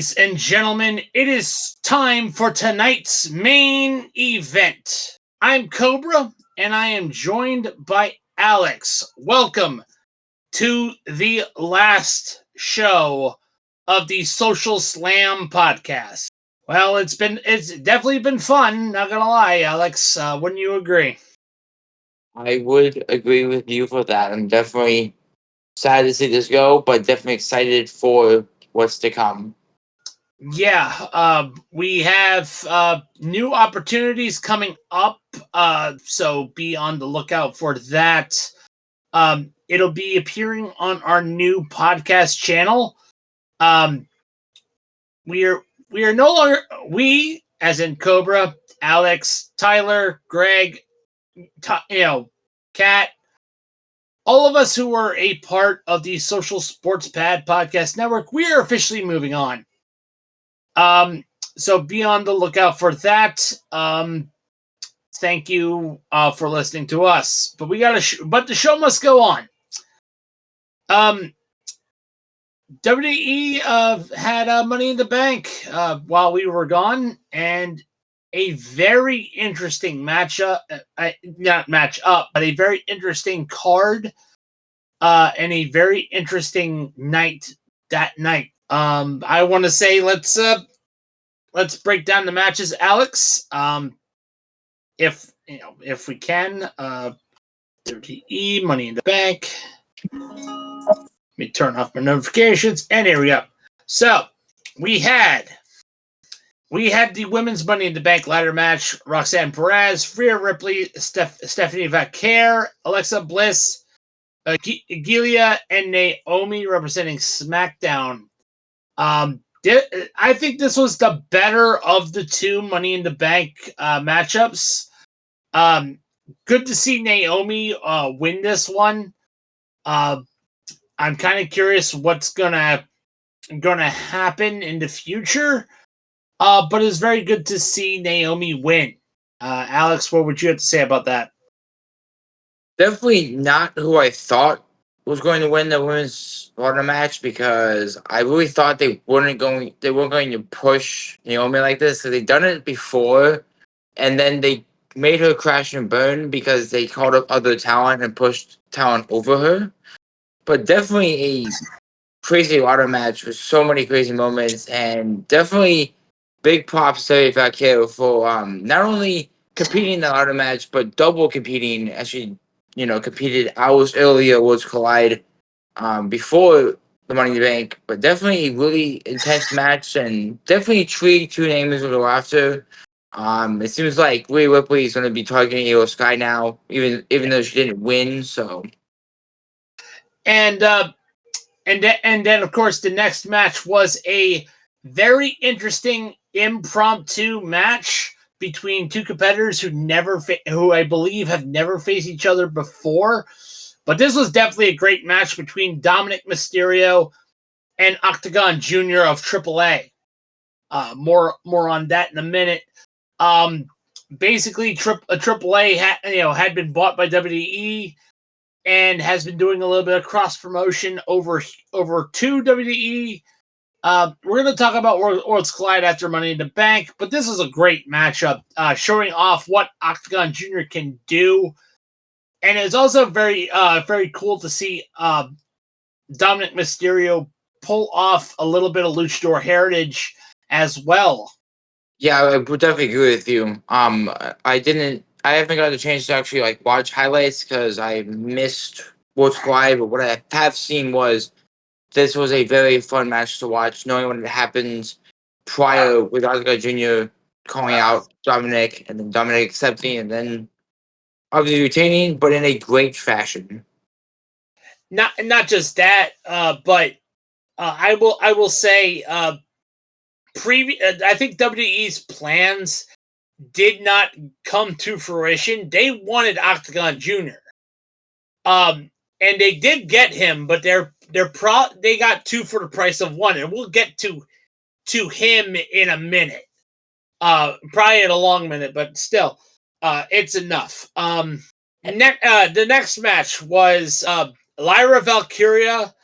Ladies and gentlemen, it is time for tonight's main event. I'm Cobra, and I am joined by Alex. Welcome to the last show of the Social Slam podcast. Well, it's definitely been fun, not gonna lie, Alex. Wouldn't you agree? I would agree with you for that. I'm definitely sad to see this go, but definitely excited for what's to come. Yeah, we have new opportunities coming up, so be on the lookout for that. It'll be appearing on our new podcast channel. Um, we are no longer we, as in Cobra, Alex, Tyler, Greg, Kat, all of us who are a part of the Social Sports Pad Podcast Network. We are officially moving on. So be on the lookout for that. Thank you for listening to us. But but the show must go on. WWE had Money in the Bank while we were gone, and a very interesting matchup. Not matchup, but a very interesting card, and a very interesting night that night. I want to say let's break down the matches, Alex. If we can, WWE Money in the Bank. Let me turn off my notifications, and here we go. So we had the women's Money in the Bank ladder match: Roxanne Perez, Rhea Ripley, Stephanie Vaquer, Alexa Bliss, Gilia, and Naomi representing SmackDown. I think this was the better of the two Money in the Bank matchups. Good to see Naomi win this one. I'm kind of curious what's gonna happen in the future. But it's very good to see Naomi win. Alex, what would you have to say about that? Definitely not who I thought was going to win the women's ladder match, because I really thought they weren't going to push Naomi like this, because they've done it before, and then they made her crash and burn because they called up other talent and pushed talent over her. But definitely a crazy ladder match with so many crazy moments, and definitely big props to Vaquero for not only competing in the ladder match but double competing, as she competed hours earlier, Worlds Collide, before the Money in the Bank. But definitely a really intense match, and definitely intrigued two names will go after. It seems like Rhea Ripley is going to be targeting Io Sky now, even though she didn't win. So, And then of course the next match was a very interesting impromptu match between two competitors who I believe have never faced each other before. But this was definitely a great match between Dominic Mysterio and Octagon Jr. of AAA. More on that in a minute. Basically, AAA had been bought by WWE and has been doing a little bit of cross promotion over to WWE. We're going to talk about Worlds Collide after Money in the Bank, but this is a great matchup, showing off what Octagon Jr. can do. And it's also very cool to see Dominic Mysterio pull off a little bit of luchador heritage as well. yeah, I would definitely agree with you. I haven't got the chance to actually watch highlights because I missed Worlds Collide, but what I have seen was this was a very fun match to watch, knowing what happens prior with Oscar Jr. calling out Dominic, and then Dominic accepting, and then obviously retaining, but in a great fashion. Not just that, but I will say, I think WWE's plans did not come to fruition. They wanted Octagon Jr. And they did get him, but they got two for the price of one, and we'll get to him in a minute. Probably in a long minute, but still, it's enough. The next match was Lyra Valkyria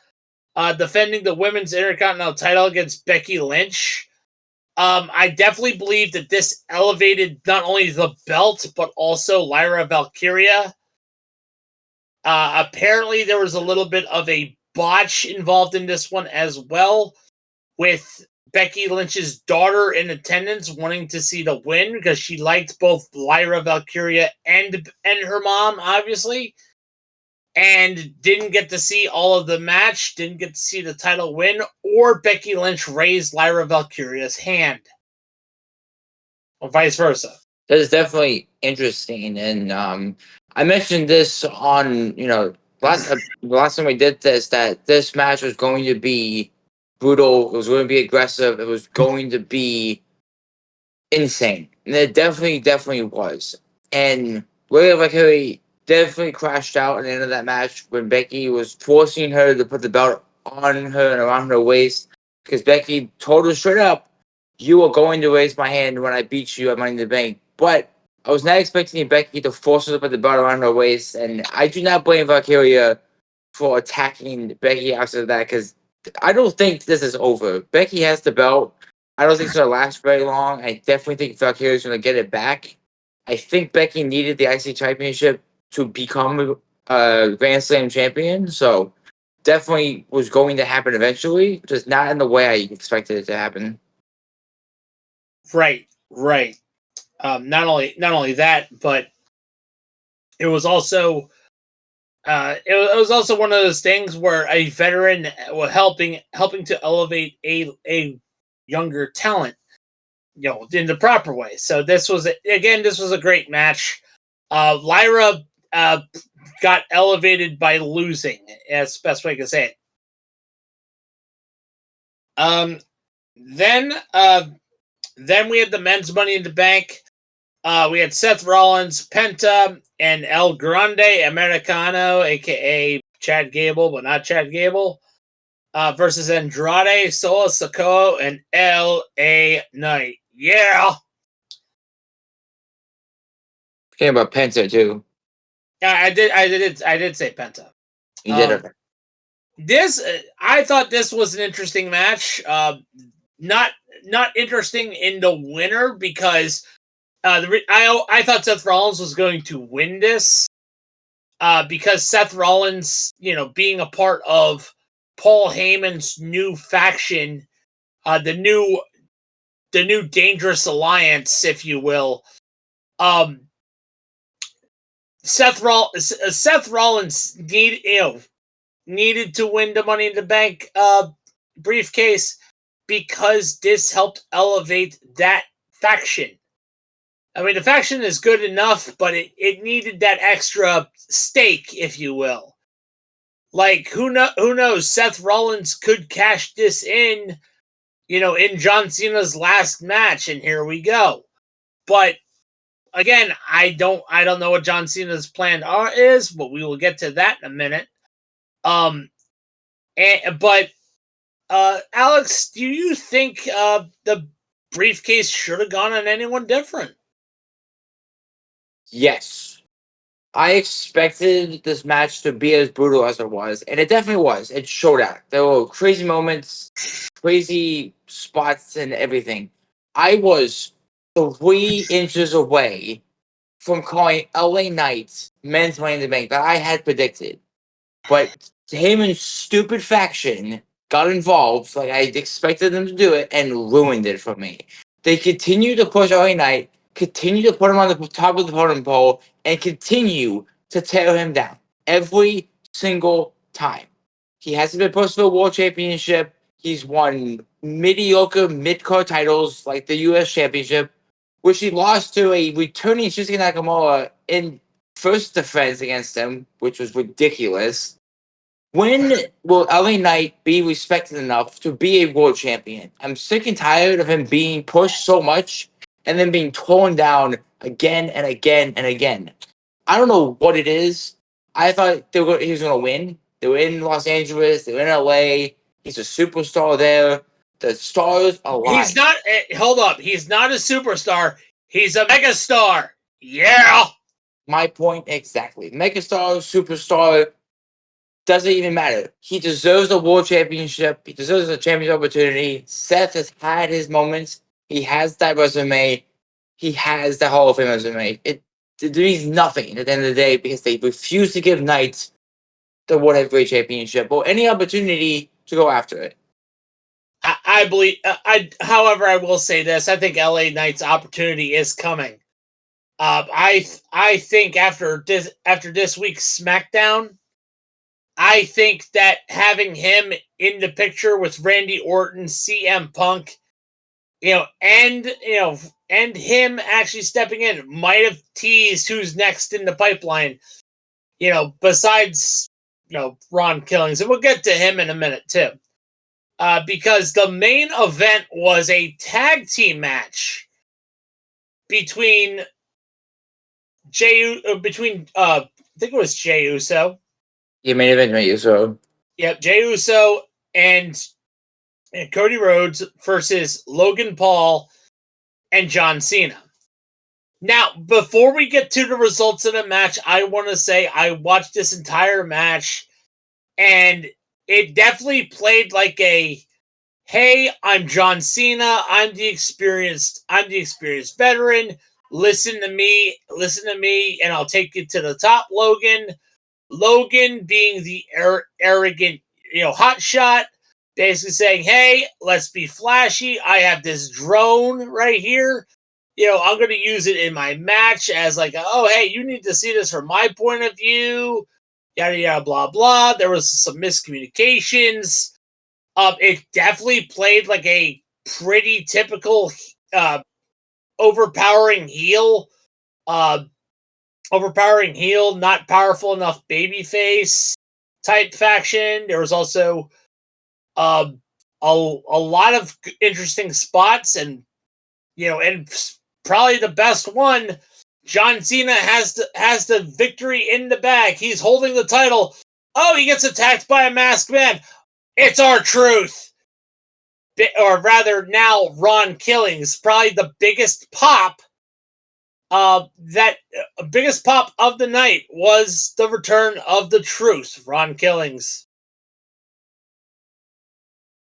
defending the women's Intercontinental title against Becky Lynch. I definitely believe that this elevated not only the belt, but also Lyra Valkyria. Apparently, there was a little bit of a botch involved in this one as well, with Becky Lynch's daughter in attendance wanting to see the win because she liked both Lyra Valkyria and her mom, obviously, and didn't get to see all of the match, didn't get to see the title win, or Becky Lynch raise Lyra Valkyria's hand, or vice versa. That is definitely interesting, and I mentioned this on the last time we did this, that this match was going to be brutal. It was going to be aggressive. It was going to be insane, and it definitely was. And Lyra Valkyria definitely crashed out at the end of that match when Becky was forcing her to put the belt on her and around her waist, because Becky told her straight up, "You are going to raise my hand when I beat you at Money in the Bank." But I was not expecting Becky to force her to put the belt around her waist, and I do not blame Valkyria for attacking Becky after that, because I don't think this is over. Becky has the belt. I don't think it's going to last very long. I definitely think Valkyria is going to get it back. I think Becky needed the IC Championship to become a Grand Slam champion, so definitely was going to happen eventually, just not in the way I expected it to happen. Right. Not only that, but it was also it was also one of those things where a veteran was helping to elevate a younger talent, in the proper way. So this was a great match. Lyra got elevated by losing. That's the best way to say it. Then we had the men's Money in the Bank. We had Seth Rollins, Penta, and El Grande Americano, a.k.a. Chad Gable, but not Chad Gable, versus Andrade, Solo Sikoa, and L.A. Knight. Yeah! Forgetting about Penta, too. I did say Penta. You did it. This, I thought this was an interesting match. Not interesting in the winner, because I thought Seth Rollins was going to win this, because Seth Rollins, being a part of Paul Heyman's new faction, the new Dangerous Alliance, if you will. Seth Rollins needed to win the Money in the Bank briefcase, because this helped elevate that faction. I mean, the faction is good enough, but it needed that extra stake, if you will. Like, who knows? Seth Rollins could cash this in, in John Cena's last match, and here we go. But again, I don't know what John Cena's plan is, but we will get to that in a minute. But Alex, do you think the briefcase should have gone on anyone different? Yes. I expected this match to be as brutal as it was, and it definitely was. It showed out. There were crazy moments, crazy spots, and everything. I was 3 inches away from calling LA Knight men's Money in the Bank that I had predicted. But Heyman's stupid faction got involved, like I expected them to do it, and ruined it for me. They continue to push LA Knight, continue to put him on the top of the totem pole, and continue to tear him down every single time. He hasn't been pushed for a world championship. He's won mediocre mid-card titles like the U.S. Championship, which he lost to a returning Shinsuke Nakamura in first defense against him, which was ridiculous. When will LA Knight be respected enough to be a world champion? I'm sick and tired of him being pushed so much and then being torn down again and again and again. I don't know what it is. I thought he was going to win. They were in Los Angeles. They were in LA. He's a superstar there. The stars align. He's not. Hold up. He's not a superstar. He's a megastar. Yeah. My point exactly. Megastar, superstar. doesn't even matter. He deserves a world championship. He deserves a championship opportunity. Seth has had his moments. He has that resume. He has the Hall of Fame resume. It means nothing at the end of the day because they refuse to give Knight the World Heavyweight Championship or any opportunity to go after it. I believe. However, I will say this: I think LA Knight's opportunity is coming. I think after this week's SmackDown, I think that having him in the picture with Randy Orton, CM Punk, and him actually stepping in might have teased who's next in the pipeline. Besides Ron Killings, and we'll get to him in a minute too. Because the main event was a tag team match between I think it was Jey Uso. Yeah, main event Jey Uso. Yep, Jey Uso and Cody Rhodes versus Logan Paul and John Cena. Now, before we get to the results of the match, I want to say I watched this entire match, and it definitely played like a, hey, I'm John Cena. I'm the experienced veteran. Listen to me, and I'll take you to the top, Logan. Logan being the arrogant, hotshot, basically saying, hey, let's be flashy. I have this drone right here. I'm going to use it in my match as like, oh, hey, you need to see this from my point of view. Yada, yada, blah, blah. There was some miscommunications. It definitely played like a pretty typical overpowering heel, not powerful enough babyface type faction. There was also a lot of interesting spots, and probably the best one. John Cena has the victory in the bag. He's holding the title. Oh, he gets attacked by a masked man. It's R-Truth. Or rather, now Ron Killings. Probably the biggest pop. Biggest pop of the night was the return of the Truth, Ron Killings.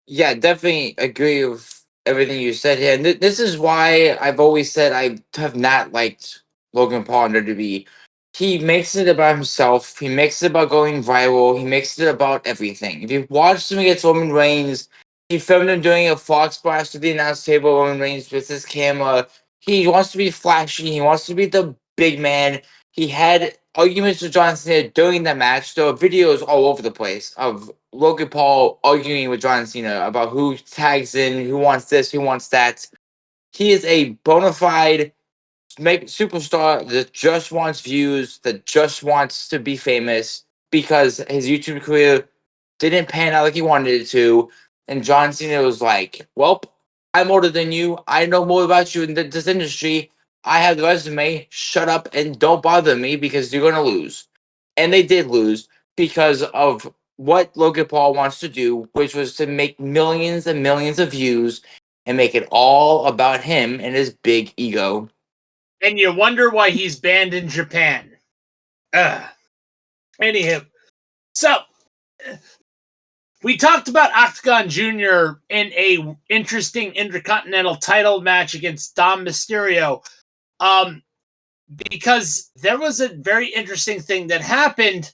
Yeah, definitely agree with everything you said here. And this is why I've always said I have not liked Logan Paul in WWE. He makes it about himself. He makes it about going viral. He makes it about everything. If you watched him against Roman Reigns, he filmed him doing a Fox splash to the announce table. Roman Reigns with his camera. He wants to be flashy. He wants to be the big man. He had arguments with John Cena during that match. There are videos all over the place of Logan Paul arguing with John Cena about who tags in, who wants this, who wants that. He is a bona fide superstar that just wants views, that just wants to be famous because his YouTube career didn't pan out like he wanted it to. And John Cena was like, well, I'm older than you. I know more about you in this industry. I have the resume. Shut up and don't bother me because you're going to lose. And they did lose because of what Logan Paul wants to do, which was to make millions and millions of views and make it all about him and his big ego. And you wonder why he's banned in Japan. Anywho, so we talked about Octagon Jr. in a interesting Intercontinental title match against Dom Mysterio. Because there was a very interesting thing that happened.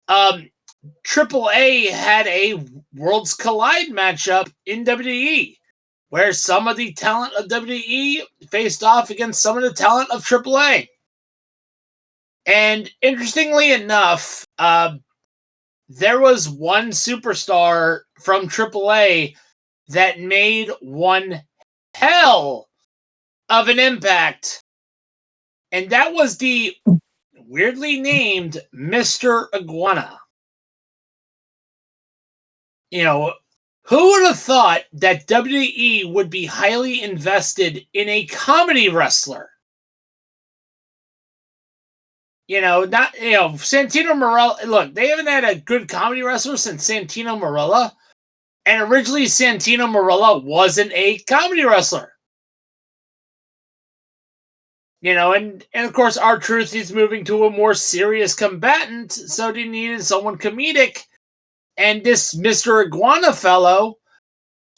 AAA had a Worlds Collide matchup in WWE, where some of the talent of WWE faced off against some of the talent of AAA. And interestingly enough, there was one superstar from AAA that made one hell of an impact. And that was the weirdly named Mr.Iguana. Who would have thought that WWE would be highly invested in a comedy wrestler? Santino Marella. Look, they haven't had a good comedy wrestler since Santino Marella. And originally, Santino Marella wasn't a comedy wrestler. And of course, R-Truth is moving to a more serious combatant, so they needed someone comedic. And this Mr. Iguana fellow,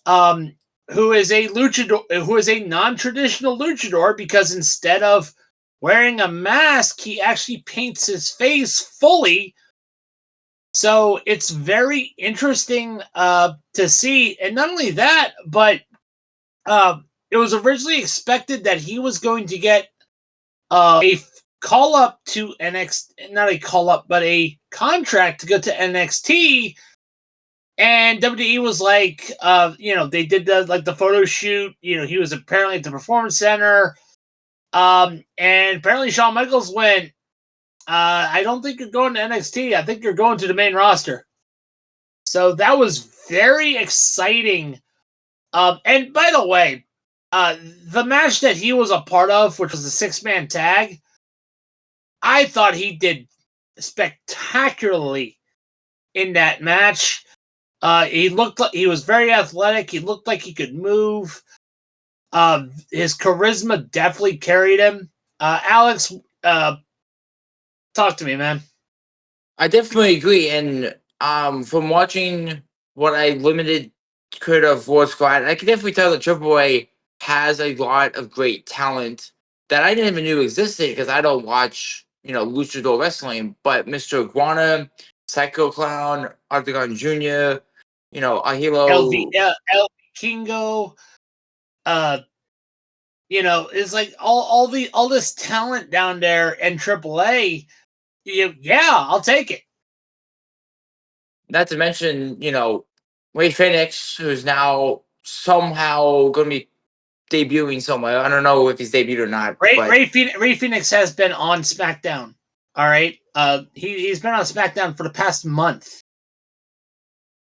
who is a luchador, who is a non-traditional luchador, because instead of wearing a mask, he actually paints his face fully. So it's very interesting to see. And not only that, but it was originally expected that he was going to get a call up to NXT, not a call up, but a contract to go to NXT. And WWE was like, they did the photo shoot. He was apparently at the Performance Center. And apparently Shawn Michaels went, I don't think you're going to NXT. I think you're going to the main roster. So that was very exciting. And by the way, the match that he was a part of, which was a 6-man tag, I thought he did spectacularly in that match. He looked like he was very athletic. He looked like he could move. His charisma definitely carried him. Alex, talk to me, man. I definitely agree. And from watching what I limited could of War Squad, I can definitely tell that AAA has a lot of great talent that I didn't even knew existed because I don't watch, luchador wrestling. But Mr. Iguana, Psycho Clown, Octagon Jr., LV, Ahilo. LV Kingo, it's like all this talent down there in AAA. Yeah, I'll take it. Not to mention, Ray Phoenix, who's now somehow going to be debuting somewhere. I don't know if he's debuted or not, but Ray Phoenix has been on SmackDown. All right, he's been on SmackDown for the past month.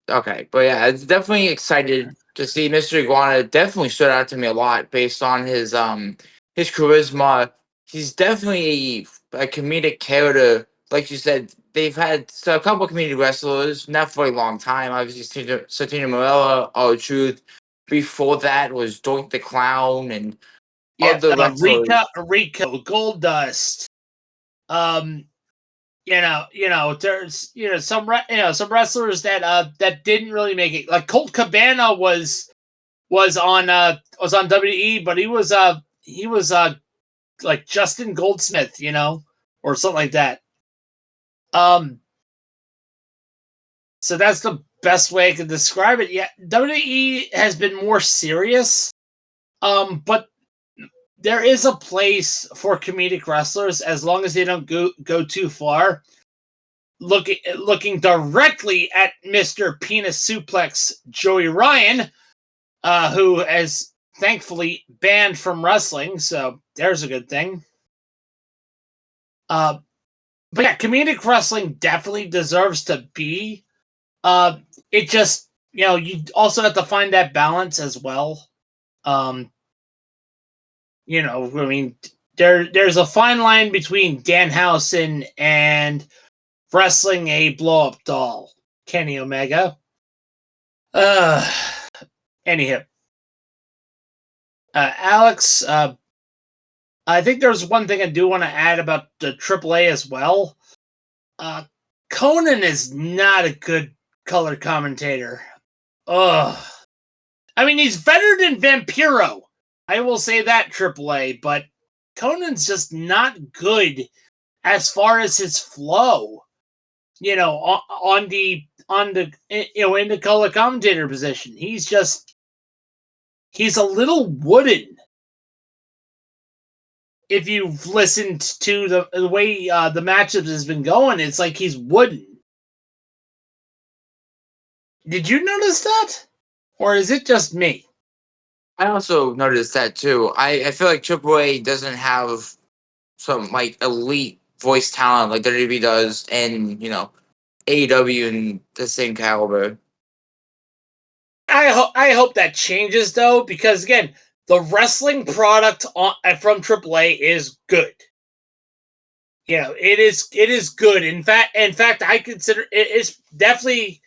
okay. But yeah, it's definitely excited to see Mr. Iguana. Definitely stood out to me a lot based on his charisma. He's definitely a comedic character. Like you said, they've had a couple of comedic wrestlers, not for a long time. Obviously, Satina Morella, R-Truth. Before that was Doink the Clown and Yeah, other wrestlers. Rico, Goldust. There's some some wrestlers that didn't really make it. Like Colt Cabana was on WWE, but he was like Justin Goldsmith, or something like that. So that's the best way I could describe it. Yeah, WWE has been more serious, but there is a place for comedic wrestlers as long as they don't go too far. Looking directly at Mr. Penis Suplex Joey Ryan, who is thankfully banned from wrestling, so there's a good thing. But yeah, comedic wrestling definitely deserves to be. It just, you also have to find that balance as well. I mean, there's a fine line between Danhausen and wrestling a blow-up doll, Kenny Omega. Anyhow, Alex, I think there's one thing I do want to add about the AAA as well. Conan is not a good color commentator. Ugh. I mean, he's better than Vampiro. I will say that, AAA, but Conan's just not good as far as his flow. On the in the color commentator position, he's a little wooden. If you've listened to the way the matchups has been going, it's like he's wooden. Did you notice that? Or is it just me? I also noticed that too. I feel like AAA doesn't have some like elite voice talent like WWE does, and AEW in the same caliber. I hope that changes though, because again, the wrestling product from AAA is good. It is good. In fact, I consider it's definitely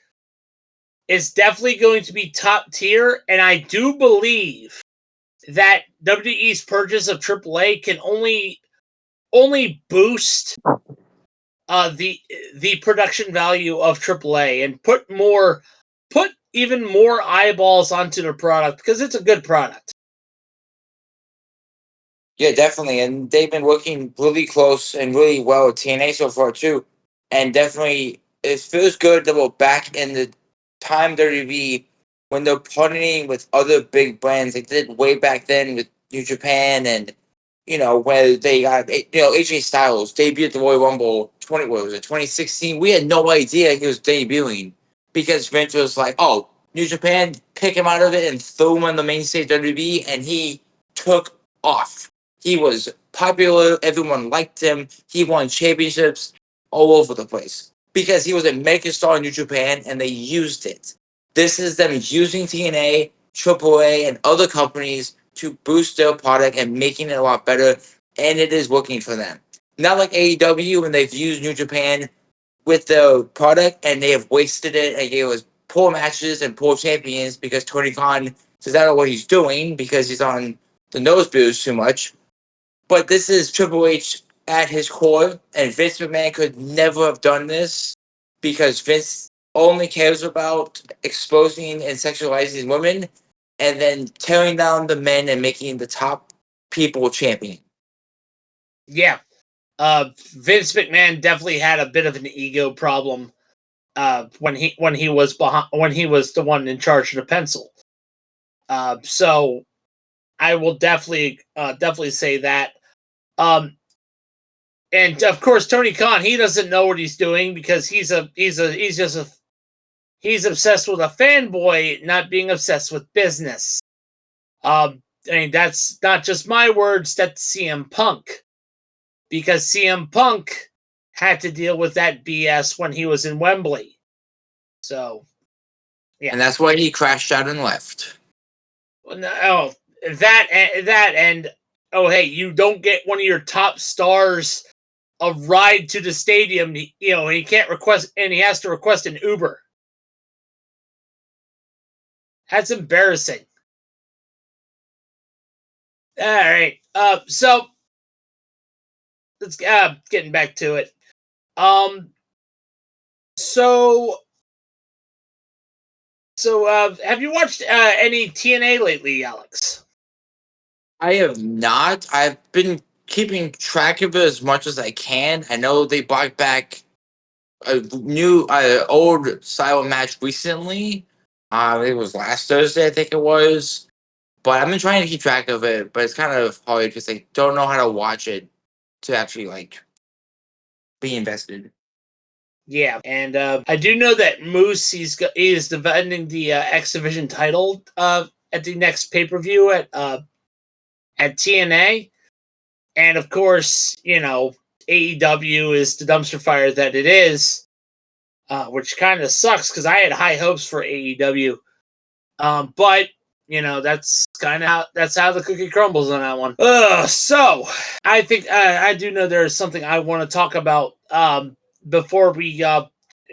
going to be top tier, and I do believe that WWE's purchase of AAA can only boost the production value of AAA and put even more eyeballs onto the product because it's a good product. Yeah, definitely. And they've been working really close and really well with TNA so far, too. And definitely, it feels good that we're back in the time WWE when they're partnering with other big brands. They did way back then with New Japan and, where they got, AJ Styles debuted at the Royal Rumble 2016. We had no idea he was debuting because Vince was like, oh, New Japan, pick him out of it and throw him on the main stage of WWE, and he took off. He was popular. Everyone liked him. He won championships all over the place because he was a megastar in New Japan, and they used it. This is them using TNA, AAA, and other companies to boost their product and making it a lot better, and it is working for them. Not like AEW when they've used New Japan with the product and they have wasted it and gave us poor matches and poor champions because Tony Khan says I don't know what he's doing because he's on the nose booze too much. But this is Triple H at his core, and Vince McMahon could never have done this because Vince only cares about exposing and sexualizing women and then tearing down the men and making the top people champion. Yeah. Vince McMahon definitely had a bit of an ego problem when he was the one in charge of the pencil. So I will definitely say that. And of course, Tony Khan, he doesn't know what he's doing because he's obsessed with a fanboy, not being obsessed with business. I mean, that's not just my words. That's CM Punk, because CM Punk had to deal with that BS when he was in Wembley. So, yeah, And that's why he crashed out and left. Oh, that and oh, hey, you don't get one of your top stars a ride to the stadium. He can't request, and he has to request an Uber. That's embarrassing. All right. So let's getting back to it. So have you watched any TNA lately, Alex? I have not. I've been keeping track of it as much as I can. I know they brought back a new, old style match recently. It was last Thursday, I think it was. But I've been trying to keep track of it, but it's kind of hard because I don't know how to watch it to actually be invested. Yeah, and I do know that Moose he is defending the X Division title at the next pay per view at TNA, and of course, AEW is the dumpster fire that it is, which kind of sucks because I had high hopes for AEW, but that's how the cookie crumbles on that one. So I think I do know there is something I want to talk about before we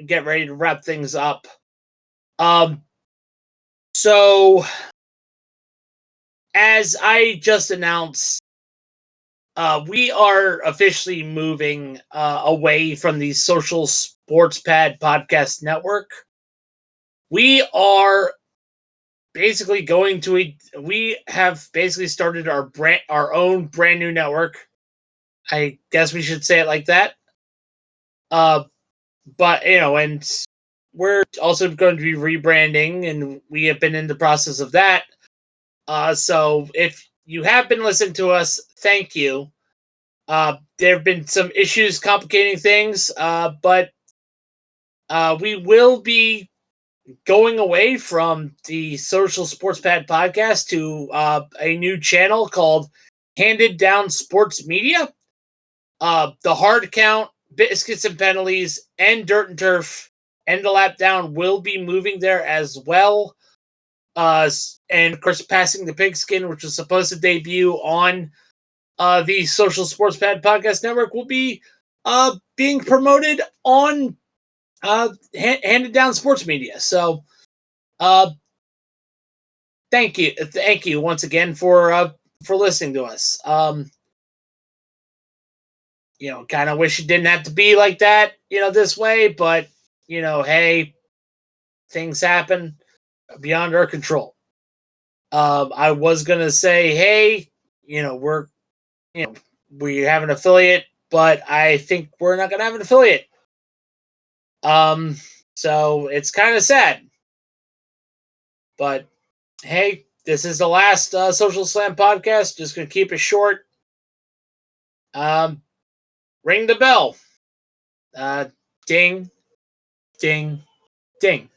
get ready to wrap things up. So as I just announced, we are officially moving away from the Social Sports Pad Podcast Network. We are basically we have basically started our own brand new network. I guess we should say it like that. But and we're also going to be rebranding, and we have been in the process of that. So if you have been listening to us, thank you. There have been some issues complicating things, but we will be going away from the Social Sports Pad podcast to a new channel called Handed Down Sports Media. The Hard Count, Biscuits and Penalties, and Dirt and Turf, and the Lap Down will be moving there as well. And of course, Passing the Pigskin, which was supposed to debut on the Social Sports Pad Podcast Network, will be being promoted on Handed Down Sports Media. So, thank you once again for listening to us. kind of wish it didn't have to be like that, this way, but, hey, things happen beyond our control. I was going to say, hey, we have an affiliate, but I think we're not going to have an affiliate. So it's kind of sad. But hey, this is the last Social Slam podcast. Just going to keep it short. Ring the bell. Ding, ding, ding.